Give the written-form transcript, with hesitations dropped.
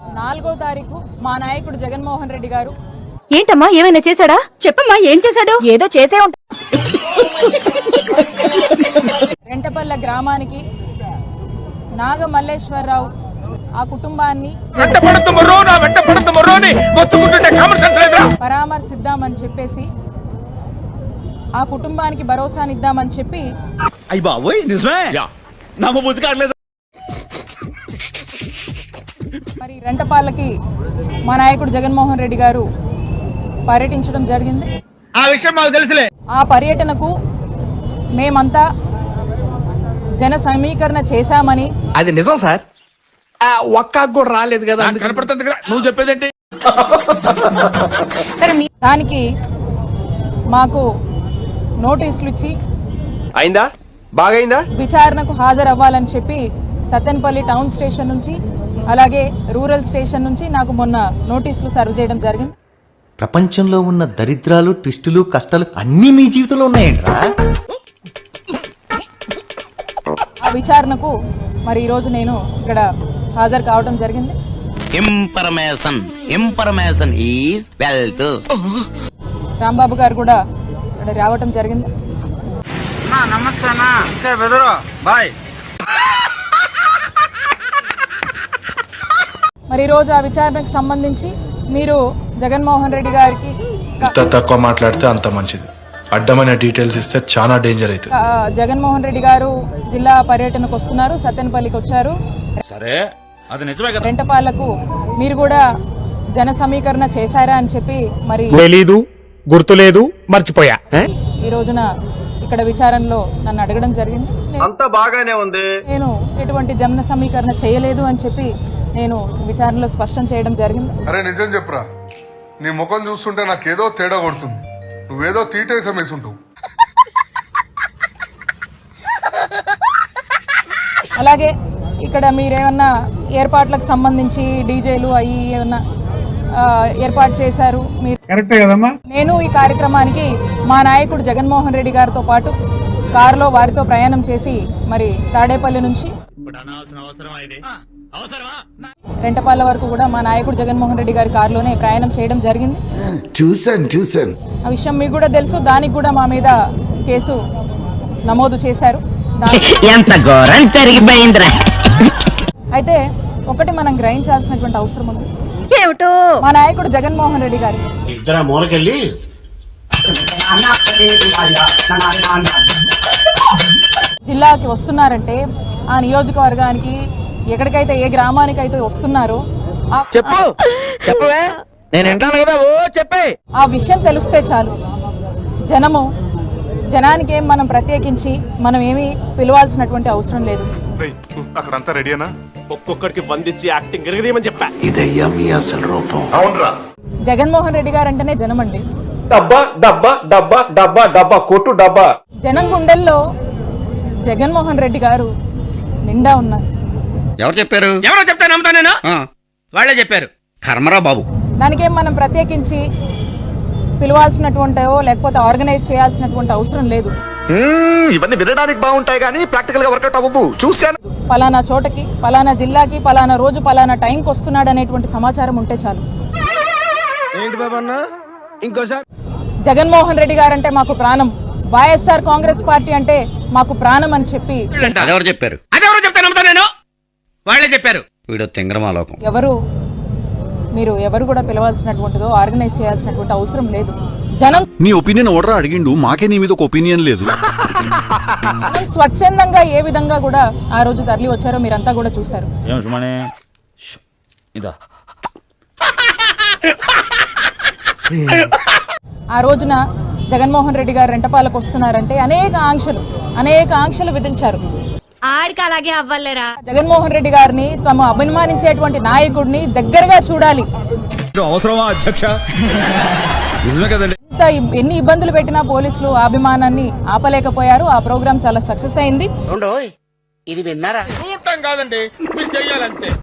4వ తారీఖు మా నాయకుడు జగన్మోహన్ రెడ్డి గారు ఏంటమ్మా ఏమైనా చేశాడా? చెప్పమ్మా ఏం చేశాడు? ఏదో చేసే రెంటపల్లె గ్రామానికి నాగమల్లేశ్వరరావు ఆ కుటుంబాన్ని పరామర్శిద్దామని చెప్పేసి ఆ కుటుంబానికి భరోసానిద్దామని చెప్పి మరి రెంటపాలకి మా నాయకుడు జగన్మోహన్ రెడ్డి గారు పర్యటించడం జరిగింది. ఆ విషయం మాకు తెలుసులే. ఆ పర్యటనకు మేమంతా జన సమీకరణ చేశామని. అది నిజం సార్. ఒక్కకు కూడా రాలేదు కదా, కనపడుతుంది కదా నువ్వు చెప్పేదేంటి. దానికి మాకు నోటీసులు ఇచ్చి అయిందా బాగైందా విచారణకు హాజరవ్వాలని చెప్పి సత్తెనపల్లి టౌన్ స్టేషన్ నుంచి అలాగే రూరల్ స్టేషన్ నుంచి నాకు మొన్న నోటీసులు సర్వ్ చేయడం జరిగింది. ప్రపంచంలో ఉన్న దరిద్రాలు, ట్విస్టులు, కష్టాలు అన్నీ మీ జీవితంలో ఉన్నాయంట్రా. ఆ విచారణకు మరి ఈరోజు నేను ఇక్కడ హాజరు కావడం జరిగింది. Information is wealth. రాంబాబు గారు కూడా ఇక్కడ రావటం జరిగింది. మరి ఈరోజు ఆ విచారణకు సంబంధించి మీరు జగన్మోహన్ రెడ్డి గారికి ఎంత తక్కువ మాట్లాడితే అంత మంచిది. అడ్డమైన డీటెయిల్స్ ఇస్తే చాలా డేంజర్ అవుతుంది. జగన్మోహన్ రెడ్డి గారు జిల్లా పర్యటనకు వస్తున్నారు, సత్తెనపల్లికి వచ్చారు. సరే అది నిజమే కదా. రెంటపాలకు మీరు కూడా జన సమీకరణ చేశారా అని చెప్పి మరి తెలీదు, గుర్తులేదు, మర్చిపోయా. ఈ రోజున ఇక్కడ విచారణలో నన్ను అడగడం జరిగింది. అంతా బాగానే ఉంది. నేను ఎటువంటి జన సమీకరణ చేయలేదు అని చెప్పి నేను విచారణలో స్పష్టం చేయడం జరిగింది. అరే నిజం చెప్పురా, నీ ముఖం చూస్తుంటే నాకేదో తేడా కొడుతుంది. నువ్వేదో తీటేసం వేసుంటావు. అలాగే ఇక్కడ మీరేమన్నా ఏర్పాట్లకు సంబంధించి డీజేలు అవి ఏమన్నా ఏర్పాటు చేశారు మీరు? కరెక్టే కదమ్మా. నేను ఈ కార్యక్రమానికి మా నాయకుడు జగన్మోహన్ రెడ్డి గారితో పాటు కారులో వారితో ప్రయాణం చేసి మరి తాడేపల్లి నుంచి రెంటపాల వరకు కూడా మా నాయకుడు జగన్మోహన్ రెడ్డి గారి కారులోనే ప్రయాణం చేయడం జరిగింది. చూసాను ఆ విషయం మీకు కూడా తెలుసు. దానికి కూడా మా మీద కేసు నమోదు చేశారు. అయితే ఒకటి మనం గ్రహించాల్సినటువంటి అవసరం ఉంది. మా నాయకుడు జగన్మోహన్ రెడ్డి గారి జిల్లాకి వస్తున్నారంటే ఆ నియోజకవర్గానికి ఎక్కడికైతే ఏ గ్రామానికైతే వస్తున్నారో ఆ విషయం తెలిస్తే చాలు. జనానికి ఏం మనం ప్రత్యేకించి మనం ఏమి పిలవాల్సినటువంటి అవసరం లేదు. అక్కడంతా రెడీనా? ఒక్కొక్కడికి వందించి యాక్టింగ్ ఎరగదేమని చెప్పా. ఇదయ్యా మీ అసలు రూపం. అవునరా, జగన్మోహన్ రెడ్డి గారు అంటేనే జనం అండి. డబ్బా డబ్బా డబ్బా డబ్బా డబ్బా కొట్టు డబ్బా. జనం గుండెల్లో జగన్మోహన్ రెడ్డి గారు నిండా ఉన్నారు. ఎవరు చెప్పారు? ఎవరో చెప్తే నమ్ముతా నేను. వాళ్ళే చెప్పారు. కర్మరా బాబు. దానికేం మనం ప్రత్యేకించి పిలవాల్సినటువంటివో లేకపోతే ఆర్గనైజ్ చేయాల్సినటువంటి అవసరం లేదు. ఇవన్నీ వినడానికి బాగుంటాయి కానీ ప్రాక్టికల్ గా వర్కౌట్ అవ్వవు. చూశాను. పలానా చోటకి, పలానా జిల్లాకి, పలానా రోజు, పలానా టైంకి వస్తున్నాడు అనేటువంటి సమాచారం ఉంటే చాలు. ఏంటి బాబన్నా ఇంకోసారి? జగన్మోహన్ రెడ్డి గారు అంటే మాకు ప్రాణం, వైఎస్ఆర్ కాంగ్రెస్ పార్టీ అంటే మాకు ప్రాణం అని చెప్పి అదెవరు చెప్పారు? అదెవరో చెప్తే నమ్ముతా నేను. వాళ్ళే చెప్పారు. వీడు తింగరమాలోకం. మీరు ఎవరు కూడా పిలవాల్సినటువంటిదో ఆర్గనైజ్ చేయాల్సినటువంటి అవసరం లేదు. జనం నీ ఒపీనియన్ ఓడరా అడిగిండు, మాకే నీ మీద ఒక ఒపీనియన్ లేదు. జనం స్వచ్ఛందంగా ఏ విధంగా కూడా ఆ రోజు తరలి వచ్చారో మీరంతా కూడా చూశారు. ఆ రోజున జగన్మోహన్ రెడ్డి గారు రెంటపాలకు వస్తున్నారంటే అనేక ఆంక్షలు విధించారు. ఆడికి అలాగే అవ్వలేరా? జగన్మోహన్ రెడ్డి గారిని తమ అభిమానించేటువంటి నాయకుడిని దగ్గరగా చూడాలి. అవసరమా అధ్యక్ష? నిజమే కదండి. ఎన్ని ఇబ్బందులు పెట్టినా పోలీసులు ఆ అభిమానాన్ని ఆపలేకపోయారు. ఆ ప్రోగ్రాం చాలా సక్సెస్ అయింది. ఇది విన్నారా? చూడటం కాదండి, మీరు చెయ్యాలంతే.